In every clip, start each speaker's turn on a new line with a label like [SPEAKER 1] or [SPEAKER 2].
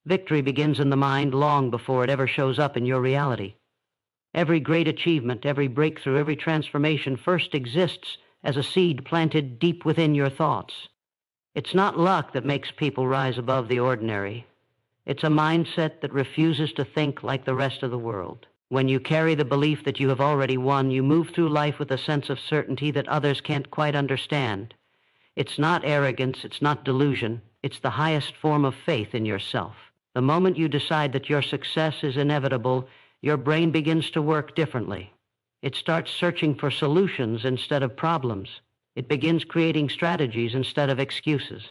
[SPEAKER 1] Victory begins in the mind long before it ever shows up in your reality. Every great achievement, every breakthrough, every transformation first exists as a seed planted deep within your thoughts. It's not luck that makes people rise above the ordinary. It's a mindset that refuses to think like the rest of the world. When you carry the belief that you have already won, you move through life with a sense of certainty that others can't quite understand. It's not arrogance, it's not delusion, it's the highest form of faith in yourself. The moment you decide that your success is inevitable, your brain begins to work differently. It starts searching for solutions instead of problems. It begins creating strategies instead of excuses.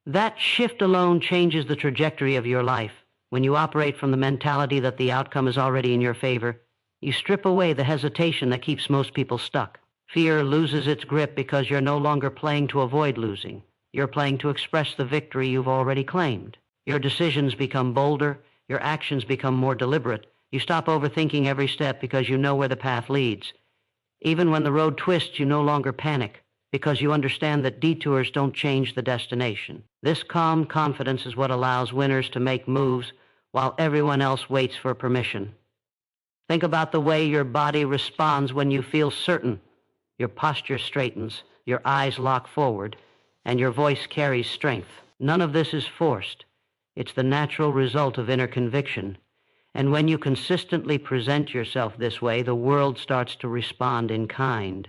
[SPEAKER 1] That shift alone changes the trajectory of your life. When you operate from the mentality that the outcome is already in your favor, you strip away the hesitation that keeps most people stuck. Fear loses its grip because you're no longer playing to avoid losing. You're playing to express the victory you've already claimed. Your decisions become bolder, your actions become more deliberate. You stop overthinking every step because you know where the path leads. Even when the road twists, you no longer panic because you understand that detours don't change the destination. This calm confidence is what allows winners to make moves while everyone else waits for permission. Think about the way your body responds when you feel certain. Your posture straightens, your eyes lock forward, and your voice carries strength. None of this is forced. It's the natural result of inner conviction. And when you consistently present yourself this way, the world starts to respond in kind.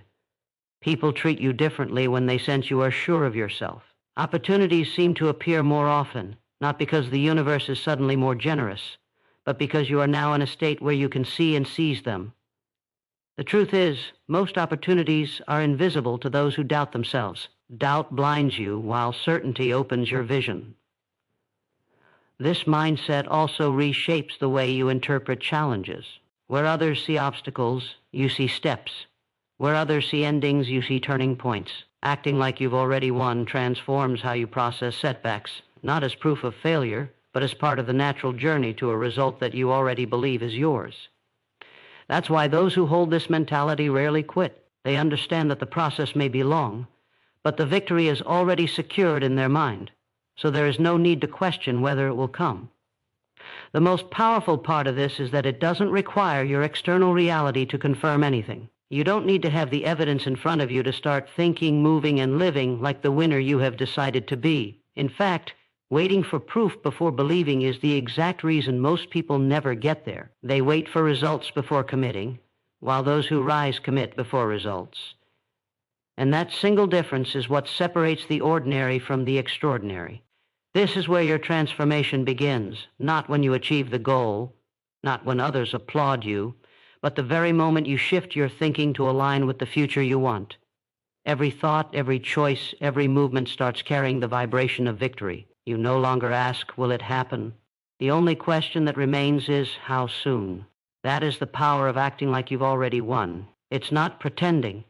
[SPEAKER 1] People treat you differently when they sense you are sure of yourself. Opportunities seem to appear more often, not because the universe is suddenly more generous, but because you are now in a state where you can see and seize them. The truth is, most opportunities are invisible to those who doubt themselves. Doubt blinds you, while certainty opens your vision. This mindset also reshapes the way you interpret challenges. Where others see obstacles, you see steps. Where others see endings, you see turning points. Acting like you've already won transforms how you process setbacks, not as proof of failure, but as part of the natural journey to a result that you already believe is yours. That's why those who hold this mentality rarely quit. They understand that the process may be long, but the victory is already secured in their mind, so there is no need to question whether it will come. The most powerful part of this is that it doesn't require your external reality to confirm anything. You don't need to have the evidence in front of you to start thinking, moving, and living like the winner you have decided to be. In fact, waiting for proof before believing is the exact reason most people never get there. They wait for results before committing, while those who rise commit before results. And that single difference is what separates the ordinary from the extraordinary. This is where your transformation begins, not when you achieve the goal, not when others applaud you, but the very moment you shift your thinking to align with the future you want. Every thought, every choice, every movement starts carrying the vibration of victory. You no longer ask, will it happen? The only question that remains is, how soon? That is the power of acting like you've already won. It's not pretending.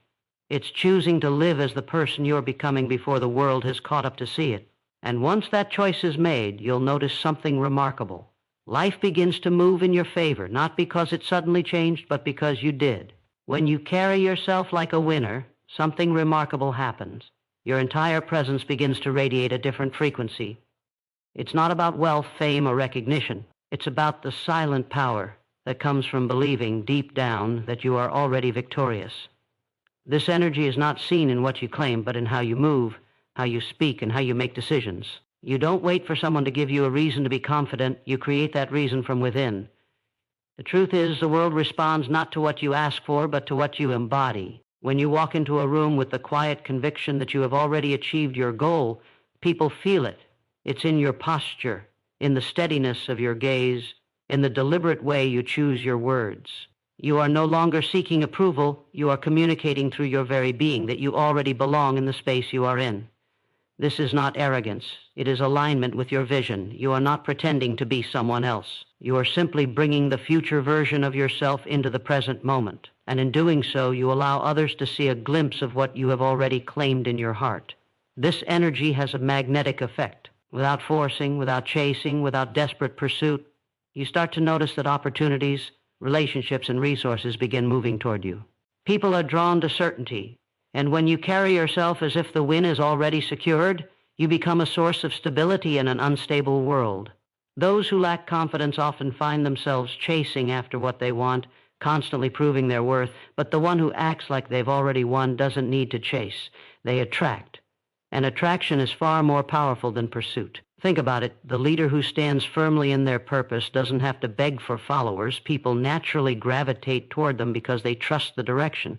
[SPEAKER 1] It's choosing to live as the person you're becoming before the world has caught up to see it. And once that choice is made, you'll notice something remarkable. Life begins to move in your favor, not because it suddenly changed, but because you did. When you carry yourself like a winner, something remarkable happens. Your entire presence begins to radiate a different frequency. It's not about wealth, fame, or recognition. It's about the silent power that comes from believing deep down that you are already victorious. This energy is not seen in what you claim, but in how you move, how you speak, and how you make decisions. You don't wait for someone to give you a reason to be confident. You create that reason from within. The truth is, the world responds not to what you ask for, but to what you embody. When you walk into a room with the quiet conviction that you have already achieved your goal, people feel it. It's in your posture, in the steadiness of your gaze, in the deliberate way you choose your words. You are no longer seeking approval. You are communicating through your very being that you already belong in the space you are in. This is not arrogance. It is alignment with your vision. You are not pretending to be someone else. You are simply bringing the future version of yourself into the present moment. And in doing so, you allow others to see a glimpse of what you have already claimed in your heart. This energy has a magnetic effect. Without forcing, without chasing, without desperate pursuit, you start to notice that opportunities, relationships, and resources begin moving toward you. People are drawn to certainty. And when you carry yourself as if the win is already secured, you become a source of stability in an unstable world. Those who lack confidence often find themselves chasing after what they want, constantly proving their worth, but the one who acts like they've already won doesn't need to chase. They attract. And attraction is far more powerful than pursuit. Think about it. The leader who stands firmly in their purpose doesn't have to beg for followers. People naturally gravitate toward them because they trust the direction.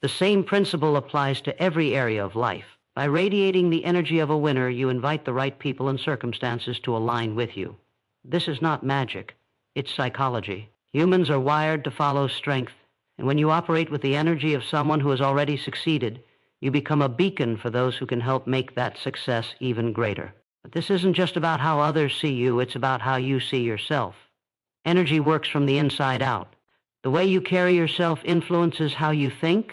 [SPEAKER 1] The same principle applies to every area of life. By radiating the energy of a winner, you invite the right people and circumstances to align with you. This is not magic. It's psychology. Humans are wired to follow strength, and when you operate with the energy of someone who has already succeeded, you become a beacon for those who can help make that success even greater. But this isn't just about how others see you, it's about how you see yourself. Energy works from the inside out. The way you carry yourself influences how you think,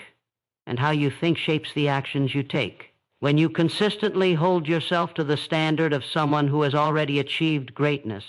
[SPEAKER 1] and how you think shapes the actions you take. When you consistently hold yourself to the standard of someone who has already achieved greatness,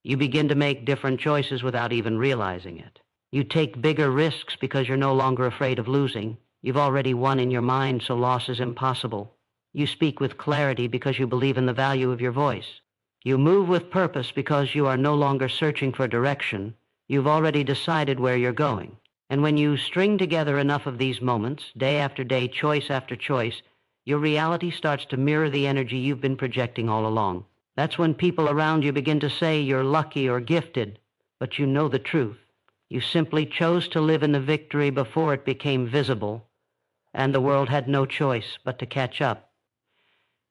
[SPEAKER 1] you begin to make different choices without even realizing it. You take bigger risks because you're no longer afraid of losing. You've already won in your mind, so loss is impossible. You speak with clarity because you believe in the value of your voice. You move with purpose because you are no longer searching for direction. You've already decided where you're going. And when you string together enough of these moments, day after day, choice after choice, your reality starts to mirror the energy you've been projecting all along. That's when people around you begin to say you're lucky or gifted, but you know the truth. You simply chose to live in the victory before it became visible, and the world had no choice but to catch up.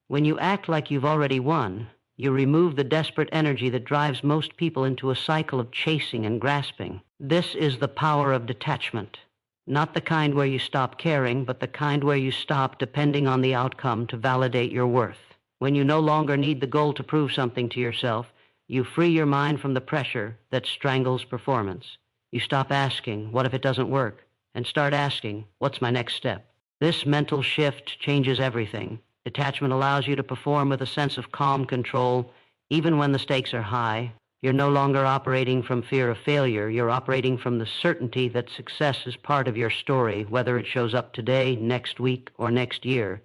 [SPEAKER 1] When you act like you've already won, you remove the desperate energy that drives most people into a cycle of chasing and grasping. This is the power of detachment. Not the kind where you stop caring, but the kind where you stop depending on the outcome to validate your worth. When you no longer need the goal to prove something to yourself, you free your mind from the pressure that strangles performance. You stop asking, what if it doesn't work? And start asking, what's my next step? This mental shift changes everything. Detachment allows you to perform with a sense of calm control, even when the stakes are high. You're no longer operating from fear of failure. You're operating from the certainty that success is part of your story, whether it shows up today, next week, or next year.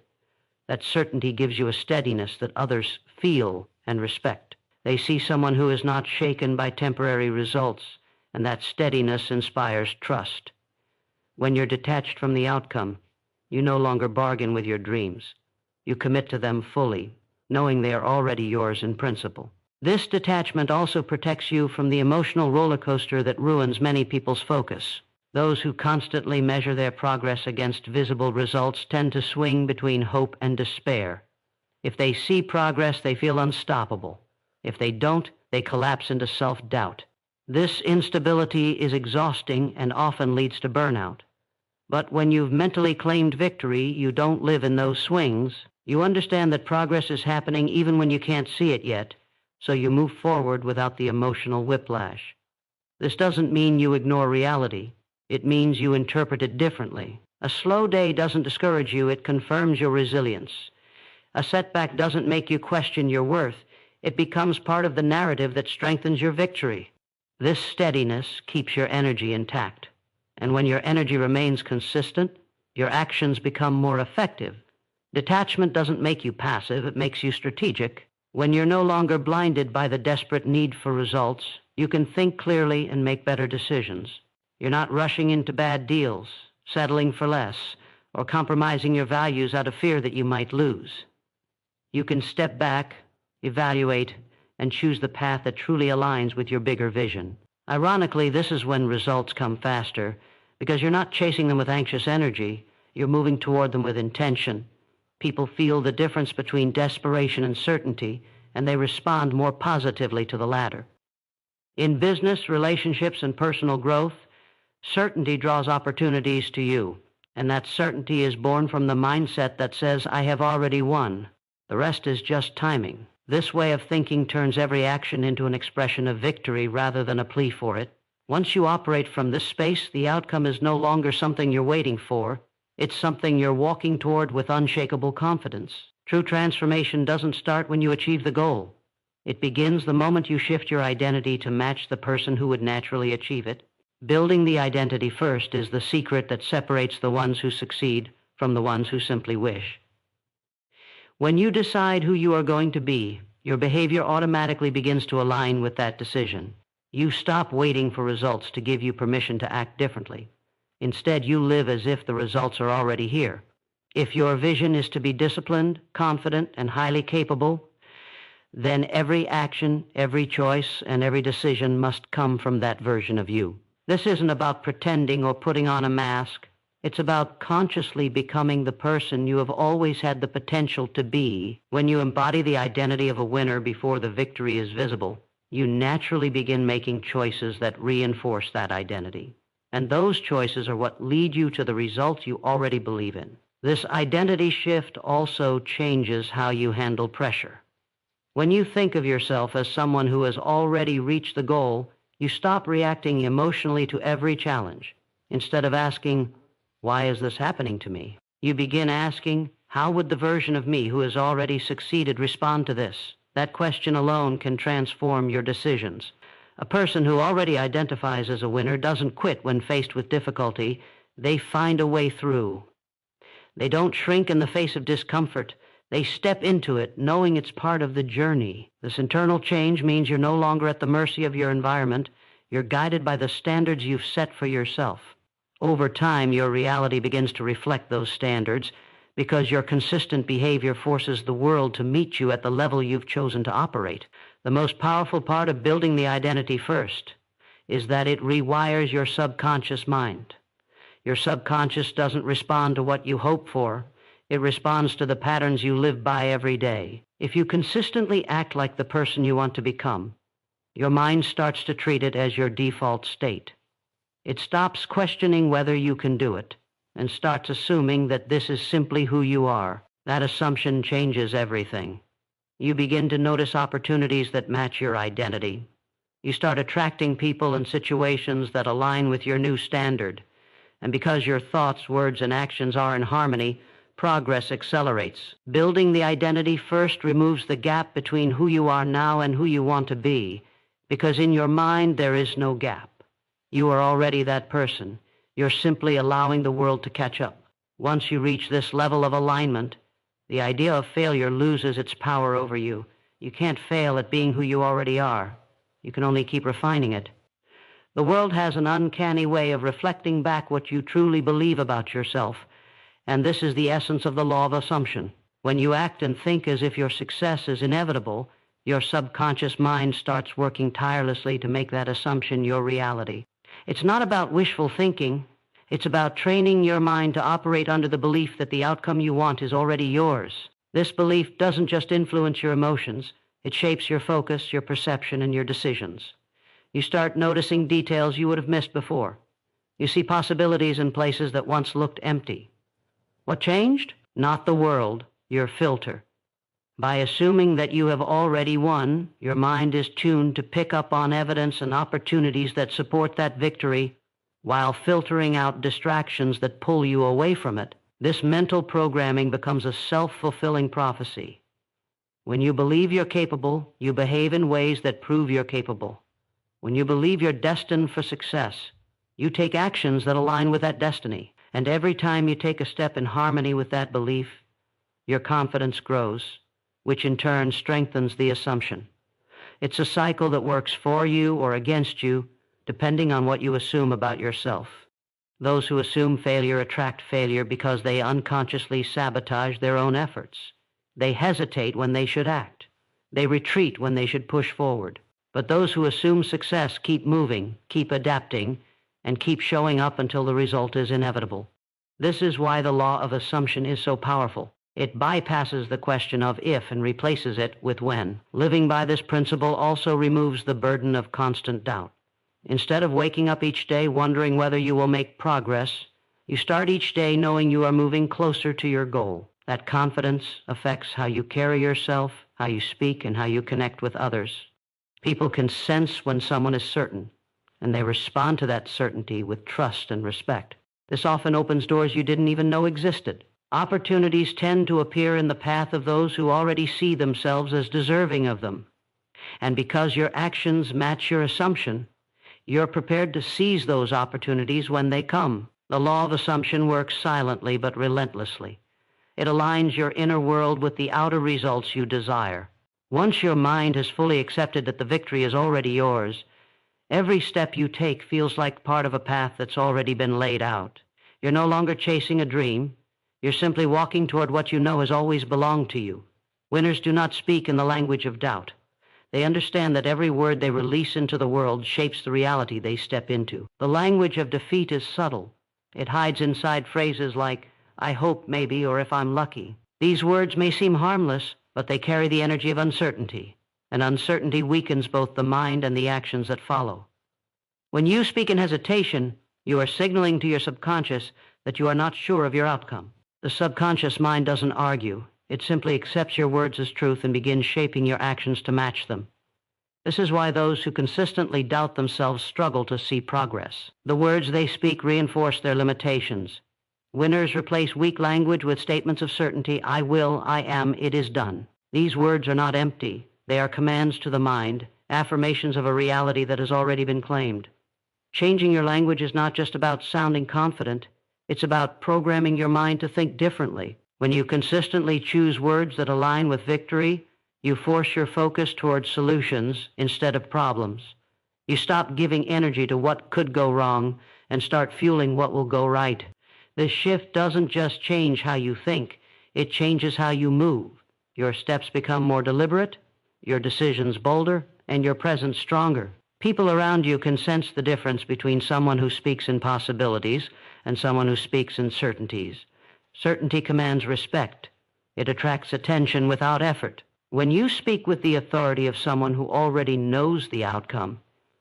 [SPEAKER 1] That certainty gives you a steadiness that others feel and respect. They see someone who is not shaken by temporary results, and that steadiness inspires trust. When you're detached from the outcome, you no longer bargain with your dreams. You commit to them fully, knowing they are already yours in principle. This detachment also protects you from the emotional roller coaster that ruins many people's focus. Those who constantly measure their progress against visible results tend to swing between hope and despair. If they see progress, they feel unstoppable. If they don't, they collapse into self-doubt. This instability is exhausting and often leads to burnout. But when you've mentally claimed victory, you don't live in those swings. You understand that progress is happening even when you can't see it yet, so you move forward without the emotional whiplash. This doesn't mean you ignore reality. It means you interpret it differently. A slow day doesn't discourage you, it confirms your resilience. A setback doesn't make you question your worth. It becomes part of the narrative that strengthens your victory. This steadiness keeps your energy intact. And when your energy remains consistent, your actions become more effective. Detachment doesn't make you passive, it makes you strategic. When you're no longer blinded by the desperate need for results, you can think clearly and make better decisions. You're not rushing into bad deals, settling for less, or compromising your values out of fear that you might lose. You can step back, evaluate, and choose the path that truly aligns with your bigger vision. Ironically, this is when results come faster, because you're not chasing them with anxious energy, you're moving toward them with intention. People feel the difference between desperation and certainty, and they respond more positively to the latter. In business, relationships, and personal growth, certainty draws opportunities to you, and that certainty is born from the mindset that says, I have already won. The rest is just timing. This way of thinking turns every action into an expression of victory rather than a plea for it. Once you operate from this space, the outcome is no longer something you're waiting for. It's something you're walking toward with unshakable confidence. True transformation doesn't start when you achieve the goal. It begins the moment you shift your identity to match the person who would naturally achieve it. Building the identity first is the secret that separates the ones who succeed from the ones who simply wish. When you decide who you are going to be, Your behavior automatically begins to align with that decision. You stop waiting for results to give you permission to act differently. Instead, you live as if the results are already here. If your vision is to be disciplined, confident, and highly capable, then every action, every choice, and every decision must come from that version of you. This isn't about pretending or putting on a mask. It's about consciously becoming the person you have always had the potential to be. When you embody the identity of a winner before the victory is visible, you naturally begin making choices that reinforce that identity. And those choices are what lead you to the results you already believe in. This identity shift also changes how you handle pressure. When you think of yourself as someone who has already reached the goal, you stop reacting emotionally to every challenge. Instead of asking, "Why is this happening to me?" you begin asking, "How would the version of me who has already succeeded respond to this?" That question alone can transform your decisions. A person who already identifies as a winner doesn't quit when faced with difficulty. They find a way through. They don't shrink in the face of discomfort. They step into it, knowing it's part of the journey. This internal change means you're no longer at the mercy of your environment. You're guided by the standards you've set for yourself. Over time, your reality begins to reflect those standards because your consistent behavior forces the world to meet you at the level you've chosen to operate. The most powerful part of building the identity first is that it rewires your subconscious mind. Your subconscious doesn't respond to what you hope for. It responds to the patterns you live by every day. If you consistently act like the person you want to become, your mind starts to treat it as your default state. It stops questioning whether you can do it and starts assuming that this is simply who you are. That assumption changes everything. You begin to notice opportunities that match your identity. You start attracting people and situations that align with your new standard. And because your thoughts, words, and actions are in harmony, progress accelerates. Building the identity first removes the gap between who you are now and who you want to be, because in your mind there is no gap. You are already that person. You're simply allowing the world to catch up. Once you reach this level of alignment, the idea of failure loses its power over you. You can't fail at being who you already are. You can only keep refining it. The world has an uncanny way of reflecting back what you truly believe about yourself, and this is the essence of the law of assumption. When you act and think as if your success is inevitable, your subconscious mind starts working tirelessly to make that assumption your reality. It's not about wishful thinking. It's about training your mind to operate under the belief that the outcome you want is already yours. This belief doesn't just influence your emotions. It shapes your focus, your perception, and your decisions. You start noticing details you would have missed before. You see possibilities in places that once looked empty. What changed? Not the world, your filter. By assuming that you have already won, your mind is tuned to pick up on evidence and opportunities that support that victory while filtering out distractions that pull you away from it. This mental programming becomes a self-fulfilling prophecy. When you believe you're capable, you behave in ways that prove you're capable. When you believe you're destined for success, you take actions that align with that destiny. And every time you take a step in harmony with that belief, your confidence grows, which in turn strengthens the assumption. It's a cycle that works for you or against you, depending on what you assume about yourself. Those who assume failure attract failure because they unconsciously sabotage their own efforts. They hesitate when they should act. They retreat when they should push forward. But those who assume success keep moving, keep adapting, and keep showing up until the result is inevitable. This is why the law of assumption is so powerful. It bypasses the question of if and replaces it with when. Living by this principle also removes the burden of constant doubt. Instead of waking up each day wondering whether you will make progress, you start each day knowing you are moving closer to your goal. That confidence affects how you carry yourself, how you speak, and how you connect with others. People can sense when someone is certain, and they respond to that certainty with trust and respect. This often opens doors you didn't even know existed. Opportunities tend to appear in the path of those who already see themselves as deserving of them. And because your actions match your assumption, you're prepared to seize those opportunities when they come. The law of assumption works silently but relentlessly. It aligns your inner world with the outer results you desire. Once your mind has fully accepted that the victory is already yours, every step you take feels like part of a path that's already been laid out. You're no longer chasing a dream. You're simply walking toward what you know has always belonged to you. Winners do not speak in the language of doubt. They understand that every word they release into the world shapes the reality they step into. The language of defeat is subtle. It hides inside phrases like, "I hope, maybe," or "if I'm lucky." These words may seem harmless, but they carry the energy of uncertainty, and uncertainty weakens both the mind and the actions that follow. When you speak in hesitation, you are signaling to your subconscious that you are not sure of your outcome. The subconscious mind doesn't argue. It simply accepts your words as truth and begins shaping your actions to match them. This is why those who consistently doubt themselves struggle to see progress. The words they speak reinforce their limitations. Winners replace weak language with statements of certainty. "I will, I am, it is done." These words are not empty. They are commands to the mind, affirmations of a reality that has already been claimed. Changing your language is not just about sounding confident. It's about programming your mind to think differently. When you consistently choose words that align with victory, you force your focus towards solutions instead of problems. You stop giving energy to what could go wrong and start fueling what will go right. This shift doesn't just change how you think, it changes how you move. Your steps become more deliberate, your decisions bolder, and your presence stronger. People around you can sense the difference between someone who speaks in possibilities and someone who speaks in certainties. Certainty commands respect. It attracts attention without effort. When you speak with the authority of someone who already knows the outcome,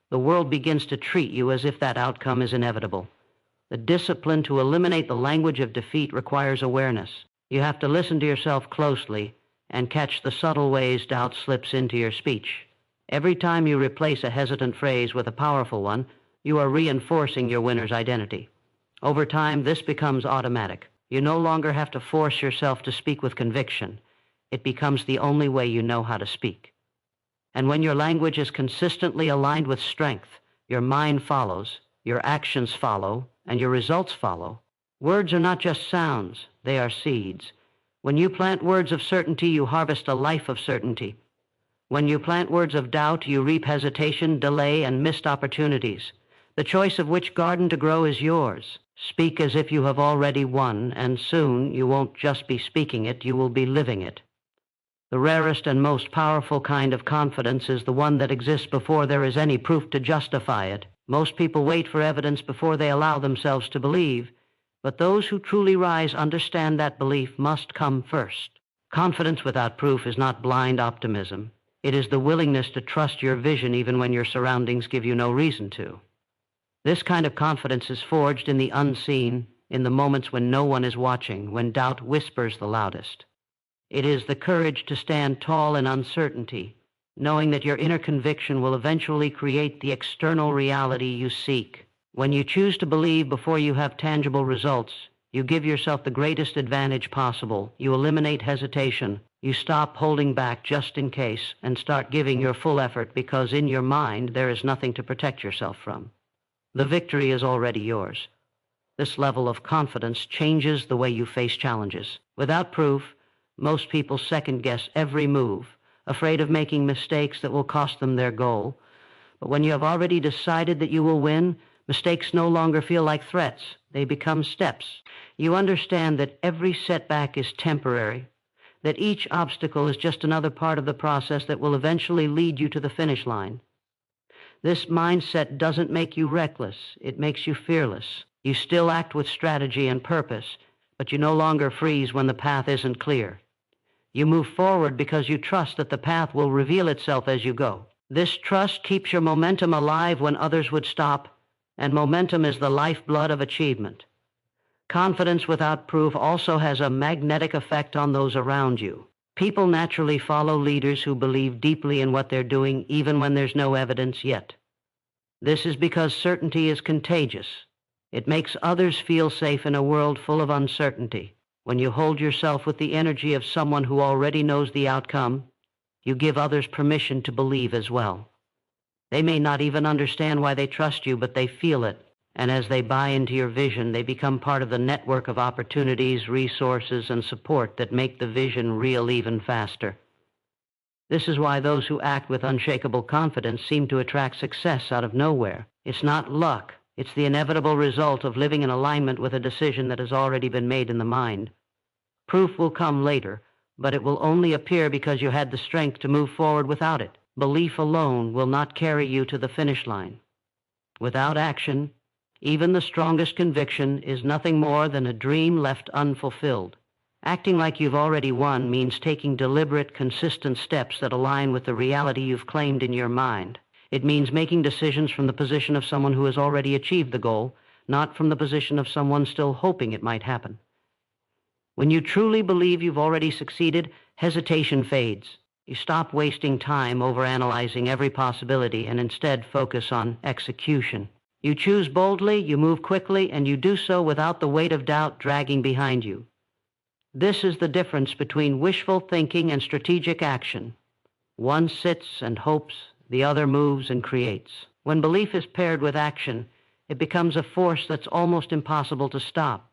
[SPEAKER 1] the world begins to treat you as if that outcome is inevitable. The discipline to eliminate the language of defeat requires awareness. You have to listen to yourself closely and catch the subtle ways doubt slips into your speech. Every time you replace a hesitant phrase with a powerful one, you are reinforcing your winner's identity. Over time, this becomes automatic. You no longer have to force yourself to speak with conviction. It becomes the only way you know how to speak. And when your language is consistently aligned with strength, your mind follows, your actions follow, and your results follow. Words are not just sounds, they are seeds. When you plant words of certainty, you harvest a life of certainty. When you plant words of doubt, you reap hesitation, delay, and missed opportunities. The choice of which garden to grow is yours. Speak as if you have already won, and soon you won't just be speaking it, you will be living it. The rarest and most powerful kind of confidence is the one that exists before there is any proof to justify it. Most people wait for evidence before they allow themselves to believe, but those who truly rise understand that belief must come first. Confidence without proof is not blind optimism. It is the willingness to trust your vision even when your surroundings give you no reason to. This kind of confidence is forged in the unseen, in the moments when no one is watching, when doubt whispers the loudest. It is the courage to stand tall in uncertainty, knowing that your inner conviction will eventually create the external reality you seek. When you choose to believe before you have tangible results, you give yourself the greatest advantage possible. You eliminate hesitation. You stop holding back just in case and start giving your full effort because in your mind there is nothing to protect yourself from. The victory is already yours. This level of confidence changes the way you face challenges. Without proof, most people second-guess every move, afraid of making mistakes that will cost them their goal. But when you have already decided that you will win, mistakes no longer feel like threats. They become steps. You understand that every setback is temporary, that each obstacle is just another part of the process that will eventually lead you to the finish line. This mindset doesn't make you reckless. It makes you fearless. You still act with strategy and purpose, but you no longer freeze when the path isn't clear. You move forward because you trust that the path will reveal itself as you go. This trust keeps your momentum alive when others would stop, and momentum is the lifeblood of achievement. Confidence without proof also has a magnetic effect on those around you. People naturally follow leaders who believe deeply in what they're doing even when there's no evidence yet. This is because certainty is contagious. It makes others feel safe in a world full of uncertainty. When you hold yourself with the energy of someone who already knows the outcome, you give others permission to believe as well. They may not even understand why they trust you, but they feel it. And as they buy into your vision, they become part of the network of opportunities, resources, and support that make the vision real even faster. This is why those who act with unshakable confidence seem to attract success out of nowhere. It's not luck. It's the inevitable result of living in alignment with a decision that has already been made in the mind. Proof will come later, but it will only appear because you had the strength to move forward without it. Belief alone will not carry you to the finish line. Without action, even the strongest conviction is nothing more than a dream left unfulfilled. Acting like you've already won means taking deliberate, consistent steps that align with the reality you've claimed in your mind. It means making decisions from the position of someone who has already achieved the goal, not from the position of someone still hoping it might happen. When you truly believe you've already succeeded, hesitation fades. You stop wasting time overanalyzing every possibility and instead focus on execution. You choose boldly, you move quickly, and you do so without the weight of doubt dragging behind you. This is the difference between wishful thinking and strategic action. One sits and hopes, the other moves and creates. When belief is paired with action, it becomes a force that's almost impossible to stop.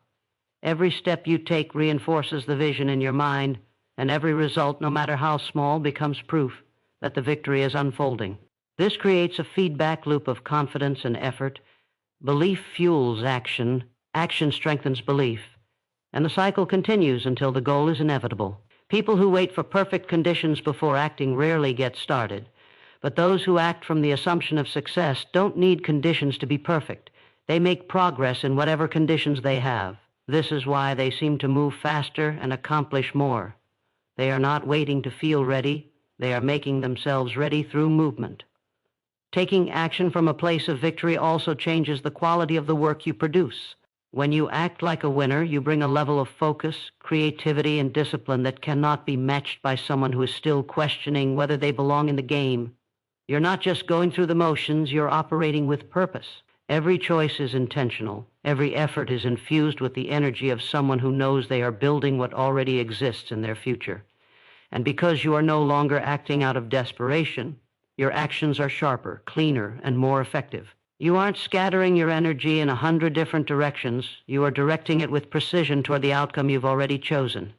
[SPEAKER 1] Every step you take reinforces the vision in your mind, and every result, no matter how small, becomes proof that the victory is unfolding. This creates a feedback loop of confidence and effort. Belief fuels action, action strengthens belief, and the cycle continues until the goal is inevitable. People who wait for perfect conditions before acting rarely get started, but those who act from the assumption of success don't need conditions to be perfect. They make progress in whatever conditions they have. This is why they seem to move faster and accomplish more. They are not waiting to feel ready. They are making themselves ready through movement. Taking action from a place of victory also changes the quality of the work you produce. When you act like a winner, you bring a level of focus, creativity, and discipline that cannot be matched by someone who is still questioning whether they belong in the game. You're not just going through the motions, you're operating with purpose. Every choice is intentional. Every effort is infused with the energy of someone who knows they are building what already exists in their future. And because you are no longer acting out of desperation, your actions are sharper, cleaner, and more effective. You aren't scattering your energy in 100 different directions. You are directing it with precision toward the outcome you've already chosen.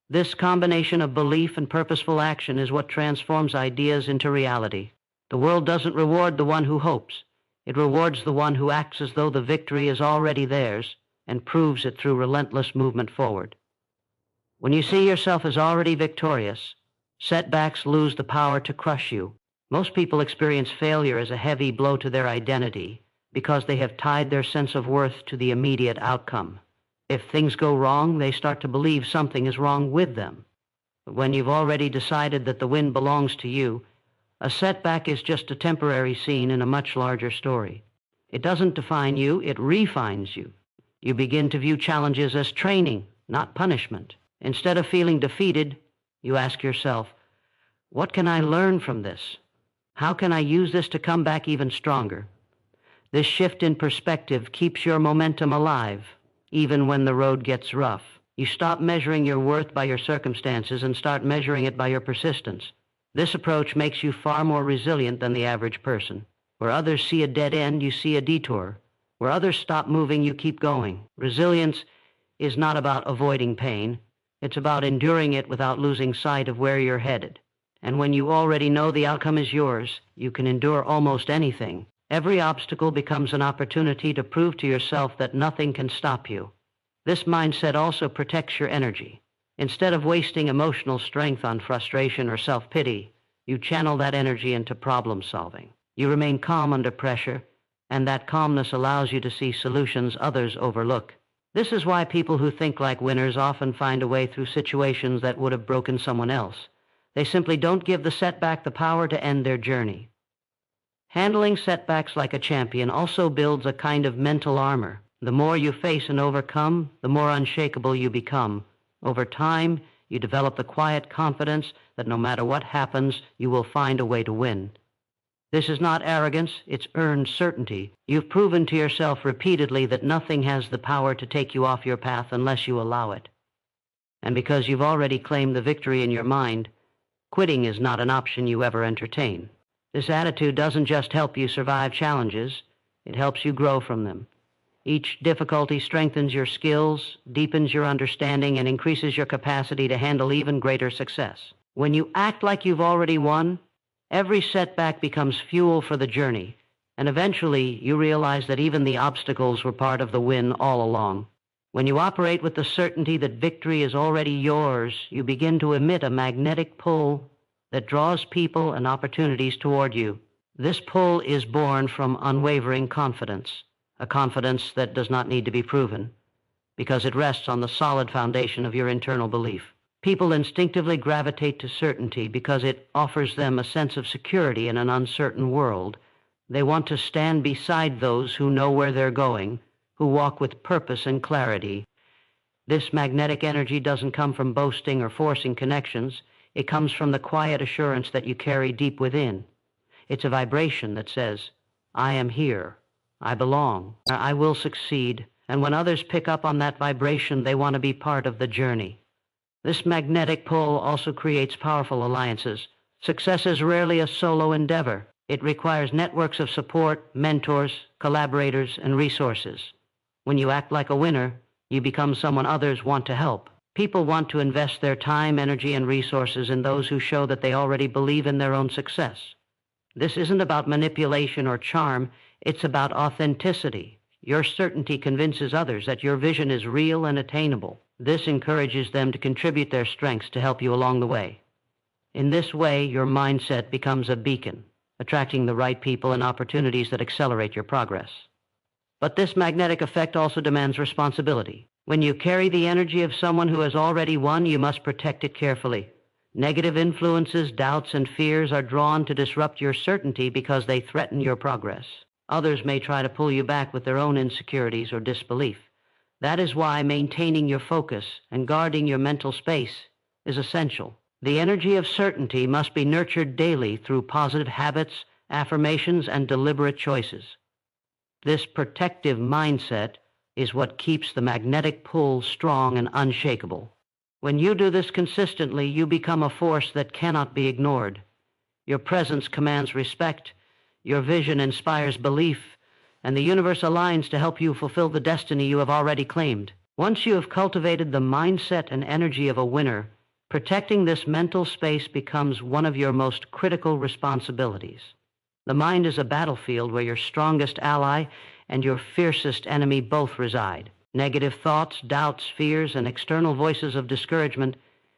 [SPEAKER 1] This combination of belief and purposeful action is what transforms ideas into reality. The world doesn't reward the one who hopes. It rewards the one who acts as though the victory is already theirs and proves it through relentless movement forward. When you see yourself as already victorious, setbacks lose the power to crush you. Most people experience failure as a heavy blow to their identity because they have tied their sense of worth to the immediate outcome. If things go wrong, they start to believe something is wrong with them. But when you've already decided that the win belongs to you, a setback is just a temporary scene in a much larger story. It doesn't define you, it refines you. You begin to view challenges as training, not punishment. Instead of feeling defeated, you ask yourself, what can I learn from this? How can I use this to come back even stronger? This shift in perspective keeps your momentum alive, even when the road gets rough. You stop measuring your worth by your circumstances and start measuring it by your persistence. This approach makes you far more resilient than the average person. Where others see a dead end, you see a detour. Where others stop moving, you keep going. Resilience is not about avoiding pain. It's about enduring it without losing sight of where you're headed. And when you already know the outcome is yours, you can endure almost anything. Every obstacle becomes an opportunity to prove to yourself that nothing can stop you. This mindset also protects your energy. Instead of wasting emotional strength on frustration or self-pity, you channel that energy into problem solving. You remain calm under pressure, and that calmness allows you to see solutions others overlook. This is why people who think like winners often find a way through situations that would have broken someone else. They simply don't give the setback the power to end their journey. Handling setbacks like a champion also builds a kind of mental armor. The more you face and overcome, the more unshakable you become. Over time, you develop the quiet confidence that no matter what happens, you will find a way to win. This is not arrogance, it's earned certainty. You've proven to yourself repeatedly that nothing has the power to take you off your path unless you allow it. And because you've already claimed the victory in your mind, quitting is not an option you ever entertain. This attitude doesn't just help you survive challenges, it helps you grow from them. Each difficulty strengthens your skills, deepens your understanding, and increases your capacity to handle even greater success. When you act like you've already won, every setback becomes fuel for the journey, and eventually you realize that even the obstacles were part of the win all along. When you operate with the certainty that victory is already yours, you begin to emit a magnetic pull that draws people and opportunities toward you. This pull is born from unwavering confidence, a confidence that does not need to be proven, because it rests on the solid foundation of your internal belief. People instinctively gravitate to certainty because it offers them a sense of security in an uncertain world. They want to stand beside those who know where they're going, who walk with purpose and clarity. This magnetic energy doesn't come from boasting or forcing connections. It comes from the quiet assurance that you carry deep within. It's a vibration that says, I am here, I belong, I will succeed, and when others pick up on that vibration, they want to be part of the journey. This magnetic pull also creates powerful alliances. Success is rarely a solo endeavor. It requires networks of support, mentors, collaborators, and resources. When you act like a winner, you become someone others want to help. People want to invest their time, energy, and resources in those who show that they already believe in their own success. This isn't about manipulation or charm. It's about authenticity. Your certainty convinces others that your vision is real and attainable. This encourages them to contribute their strengths to help you along the way. In this way, your mindset becomes a beacon, attracting the right people and opportunities that accelerate your progress. But this magnetic effect also demands responsibility. When you carry the energy of someone who has already won, you must protect it carefully. Negative influences, doubts, and fears are drawn to disrupt your certainty because they threaten your progress. Others may try to pull you back with their own insecurities or disbelief. That is why maintaining your focus and guarding your mental space is essential. The energy of certainty must be nurtured daily through positive habits, affirmations, and deliberate choices. This protective mindset is what keeps the magnetic pull strong and unshakable. When you do this consistently, you become a force that cannot be ignored. Your presence commands respect, your vision inspires belief, and the universe aligns to help you fulfill the destiny you have already claimed. Once you have cultivated the mindset and energy of a winner, protecting this mental space becomes one of your most critical responsibilities. The mind is a battlefield where your strongest ally and your fiercest enemy both reside. Negative thoughts, doubts, fears, and external voices of discouragement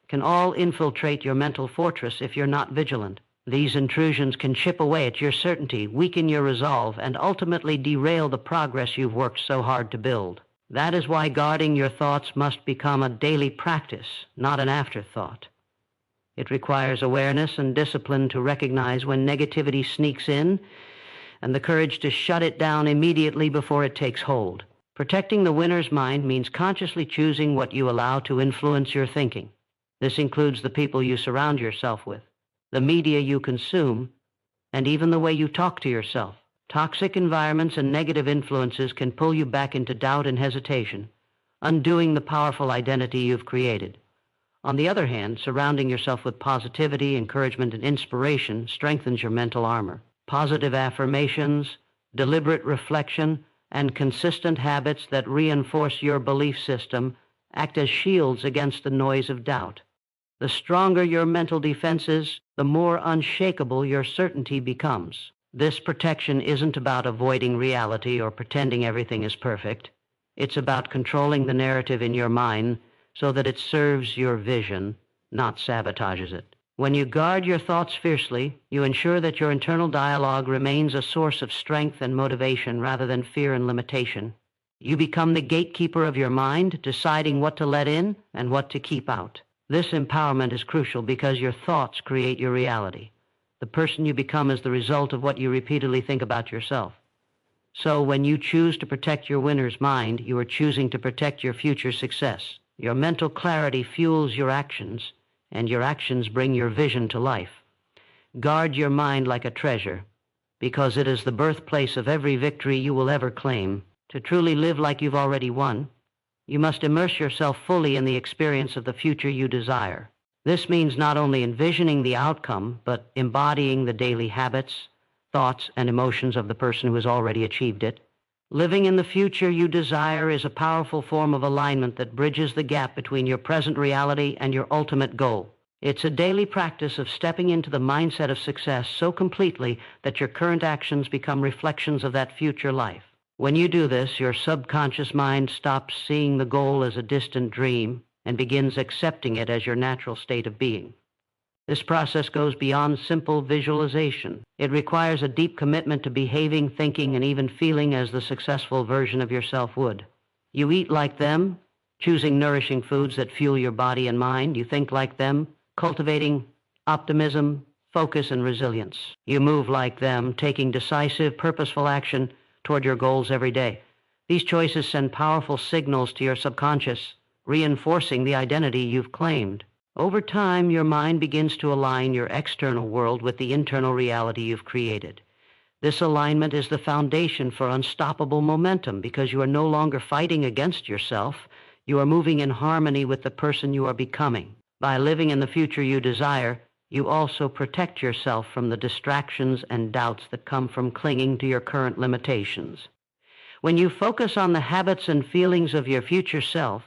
[SPEAKER 1] can all infiltrate your mental fortress if you're not vigilant. These intrusions can chip away at your certainty, weaken your resolve, and ultimately derail the progress you've worked so hard to build. That is why guarding your thoughts must become a daily practice, not an afterthought. It requires awareness and discipline to recognize when negativity sneaks in, and the courage to shut it down immediately before it takes hold. Protecting the winner's mind means consciously choosing what you allow to influence your thinking. This includes the people you surround yourself with, the media you consume, and even the way you talk to yourself. Toxic environments and negative influences can pull you back into doubt and hesitation, undoing the powerful identity you've created. On the other hand, surrounding yourself with positivity, encouragement, and inspiration strengthens your mental armor. Positive affirmations, deliberate reflection, and consistent habits that reinforce your belief system act as shields against the noise of doubt. The stronger your mental defense is, the more unshakable your certainty becomes. This protection isn't about avoiding reality or pretending everything is perfect. It's about controlling the narrative in your mind so that it serves your vision, not sabotages it. When you guard your thoughts fiercely, you ensure that your internal dialogue remains a source of strength and motivation rather than fear and limitation. You become the gatekeeper of your mind, deciding what to let in and what to keep out. This empowerment is crucial because your thoughts create your reality. The person you become is the result of what you repeatedly think about yourself. So when you choose to protect your winner's mind, you are choosing to protect your future success. Your mental clarity fuels your actions, and your actions bring your vision to life. Guard your mind like a treasure, because it is the birthplace of every victory you will ever claim. To truly live like you've already won, you must immerse yourself fully in the experience of the future you desire. This means not only envisioning the outcome, but embodying the daily habits, thoughts, and emotions of the person who has already achieved it. Living in the future you desire is a powerful form of alignment that bridges the gap between your present reality and your ultimate goal. It's a daily practice of stepping into the mindset of success so completely that your current actions become reflections of that future life. When you do this, your subconscious mind stops seeing the goal as a distant dream and begins accepting it as your natural state of being. This process goes beyond simple visualization. It requires a deep commitment to behaving, thinking, and even feeling as the successful version of yourself would. You eat like them, choosing nourishing foods that fuel your body and mind. You think like them, cultivating optimism, focus, and resilience. You move like them, taking decisive, purposeful action toward your goals every day. These choices send powerful signals to your subconscious, reinforcing the identity you've claimed. Over time, your mind begins to align your external world with the internal reality you've created. This alignment is the foundation for unstoppable momentum because you are no longer fighting against yourself. You are moving in harmony with the person you are becoming. By living in the future you desire, you also protect yourself from the distractions and doubts that come from clinging to your current limitations. When you focus on the habits and feelings of your future self,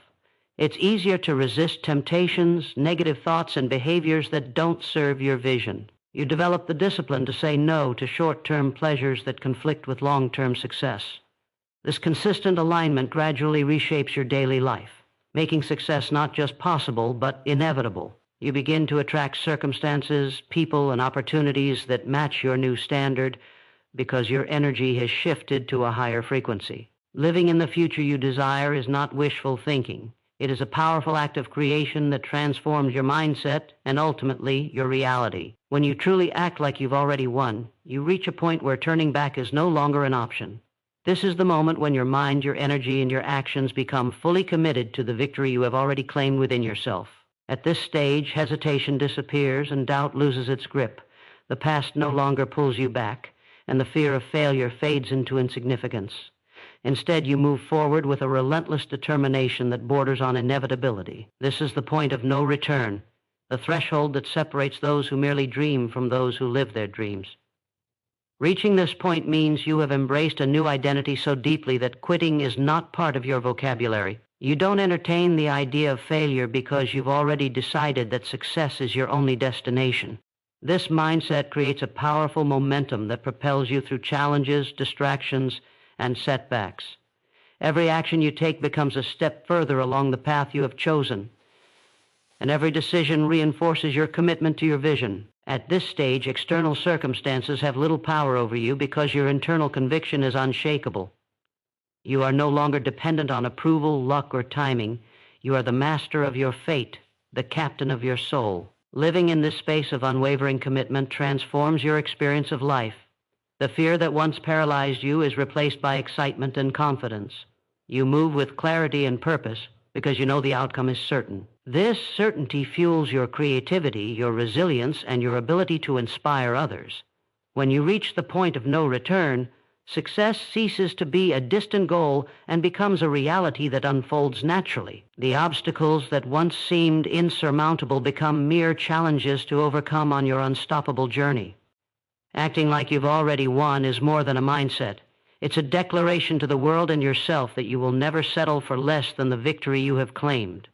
[SPEAKER 1] it's easier to resist temptations, negative thoughts, and behaviors that don't serve your vision. You develop the discipline to say no to short-term pleasures that conflict with long-term success. This consistent alignment gradually reshapes your daily life, making success not just possible, but inevitable. You begin to attract circumstances, people, and opportunities that match your new standard because your energy has shifted to a higher frequency. Living in the future you desire is not wishful thinking. It is a powerful act of creation that transforms your mindset and ultimately your reality. When you truly act like you've already won, you reach a point where turning back is no longer an option. This is the moment when your mind, your energy, and your actions become fully committed to the victory you have already claimed within yourself. At this stage, hesitation disappears and doubt loses its grip. The past no longer pulls you back, and the fear of failure fades into insignificance. Instead, you move forward with a relentless determination that borders on inevitability. This is the point of no return, the threshold that separates those who merely dream from those who live their dreams. Reaching this point means you have embraced a new identity so deeply that quitting is not part of your vocabulary. You don't entertain the idea of failure because you've already decided that success is your only destination. This mindset creates a powerful momentum that propels you through challenges, distractions, and setbacks. Every action you take becomes a step further along the path you have chosen, and every decision reinforces your commitment to your vision. At this stage, external circumstances have little power over you because your internal conviction is unshakable. You are no longer dependent on approval, luck, or timing. You are the master of your fate, the captain of your soul. Living in this space of unwavering commitment transforms your experience of life. The fear that once paralyzed you is replaced by excitement and confidence. You move with clarity and purpose because you know the outcome is certain. This certainty fuels your creativity, your resilience, and your ability to inspire others. When you reach the point of no return, success ceases to be a distant goal and becomes a reality that unfolds naturally. The obstacles that once seemed insurmountable become mere challenges to overcome on your unstoppable journey. Acting like you've already won is more than a mindset. It's a declaration to the world and yourself that you will never settle for less than the victory you have claimed.